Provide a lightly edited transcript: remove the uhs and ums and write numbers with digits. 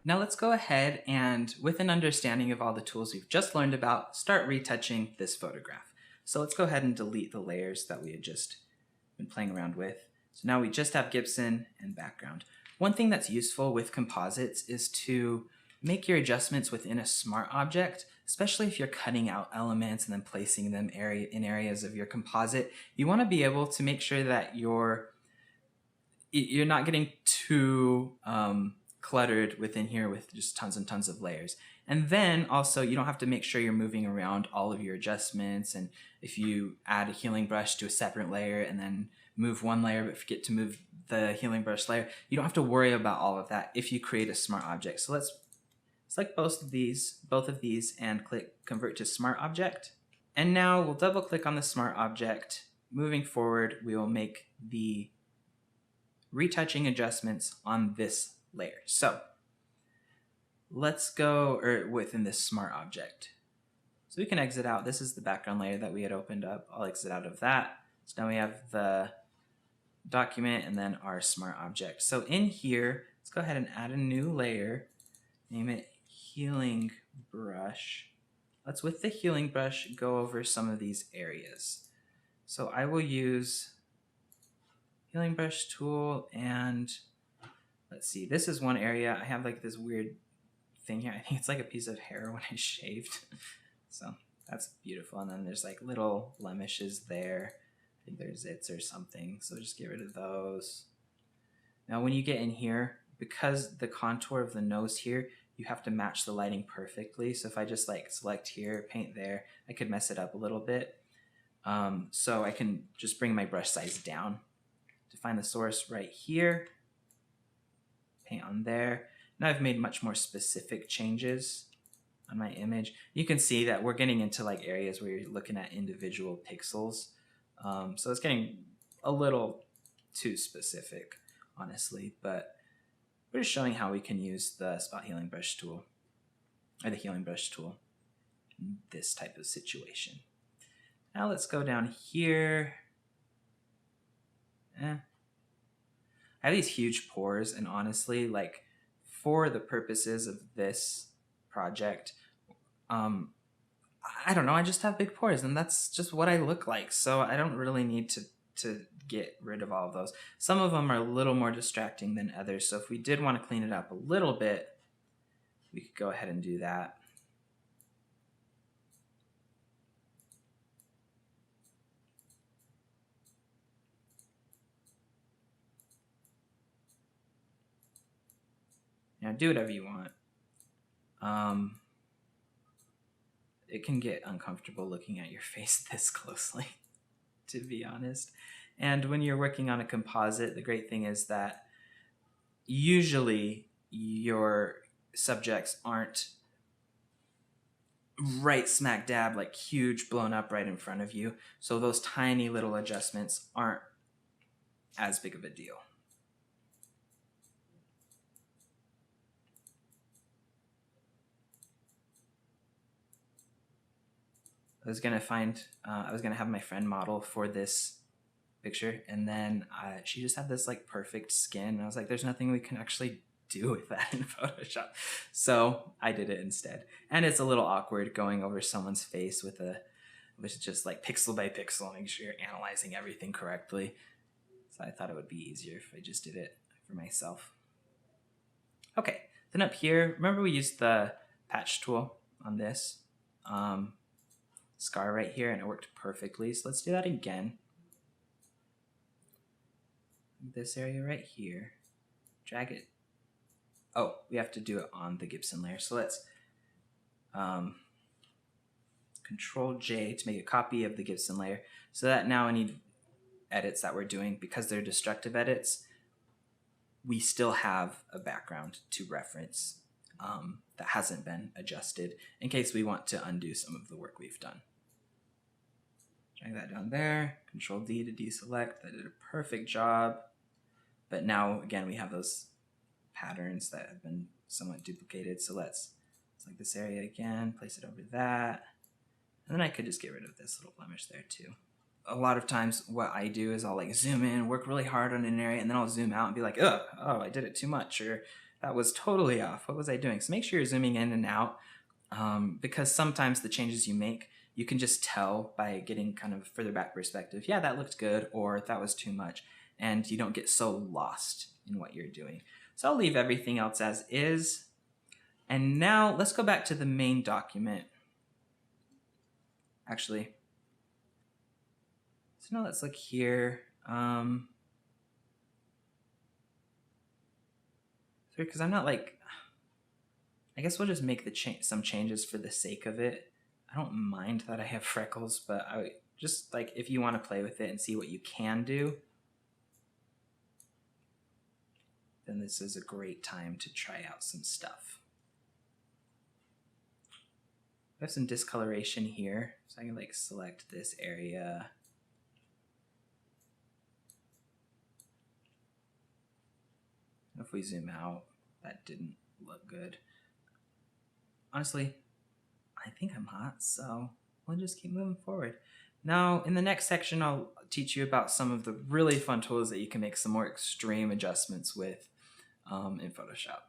Now let's go ahead and, with an understanding of all the tools we've just learned about, start retouching this photograph. So let's go ahead and delete the layers that we had just been playing around with. So now we just have Gibson and background. One thing that's useful with composites is to make your adjustments within a smart object, especially if you're cutting out elements and then placing them in areas of your composite. You want to be able to make sure that you're not getting too cluttered within here with just tons and tons of layers. And then also you don't have to make sure you're moving around all of your adjustments, and if you add a healing brush to a separate layer and then move one layer but forget to move the healing brush layer, you don't have to worry about all of that if you create a smart object. So let's select both of these and click Convert to Smart Object. And now we'll double click on the smart object. Moving forward, we will make the retouching adjustments on this layer. So let's go within this smart object. So we can exit out. This is the background layer that we had opened up. I'll exit out of that. So now we have the document and then our smart object. So in here, let's go ahead and add a new layer. Name it Healing Brush. Let's, with the healing brush, go over some of these areas. So I will use healing brush tool, and let's see, this is one area. I have like this weird thing here. I think it's like a piece of hair when I shaved. So that's beautiful. And then there's like little blemishes there. I think there's zits or something. So just get rid of those. Now when you get in here, because the contour of the nose here, you have to match the lighting perfectly. So if I just like select here, paint there, I could mess it up a little bit. So I can just bring my brush size down to find the source right here, paint on there. Now I've made much more specific changes on my image. You can see that we're getting into like areas where you're looking at individual pixels. So it's getting a little too specific, honestly, but we're just showing how we can use the spot healing brush tool, or the healing brush tool, in this type of situation. Now let's go down here. I have these huge pores, and honestly, like for the purposes of this project, I don't know, I just have big pores and that's just what I look like. So I don't really need to get rid of all of those. Some of them are a little more distracting than others. So if we did want to clean it up a little bit, we could go ahead and do that. Now do whatever you want. It can get uncomfortable looking at your face this closely, to be honest. And when you're working on a composite, the great thing is that usually your subjects aren't right smack dab, like huge blown up right in front of you. So those tiny little adjustments aren't as big of a deal. I was gonna have my friend model for this picture, and then she just had this like perfect skin, and I was like, there's nothing we can actually do with that in Photoshop. So I did it instead. And it's a little awkward going over someone's face with just like pixel by pixel, make sure you're analyzing everything correctly. So I thought it would be easier if I just did it for myself. Okay, then up here, remember we used the patch tool on this scar right here, and it worked perfectly. So let's do that again. This area right here, drag it. Oh, we have to do it on the Gibson layer. So let's Control J to make a copy of the Gibson layer, so that now any edits that we're doing, because they're destructive edits, we still have a background to reference that hasn't been adjusted in case we want to undo some of the work we've done. Drag that down there, Control D to deselect. That did a perfect job. But now, again, we have those patterns that have been somewhat duplicated. So let's select this area again, place it over that. And then I could just get rid of this little blemish there too. A lot of times what I do is I'll like zoom in, work really hard on an area, and then I'll zoom out and be like, oh, I did it too much, or That was totally off. What was I doing? So make sure you're zooming in and out, because sometimes the changes you make, you can just tell by getting kind of further back perspective. Yeah, that looked good, or that was too much. And you don't get so lost in what you're doing. So I'll leave everything else as is. And now let's go back to the main document. Actually, so now let's look here. Because I'm not like, I guess we'll just make some changes for the sake of it. I don't mind that I have freckles, but I just like, if you want to play with it and see what you can do, then this is a great time to try out some stuff. I have some discoloration here, so I can like select this area. If we zoom out, that didn't look good. Honestly, I think I'm hot, so we'll just keep moving forward. Now, in the next section, I'll teach you about some of the really fun tools that you can make some more extreme adjustments with in Photoshop.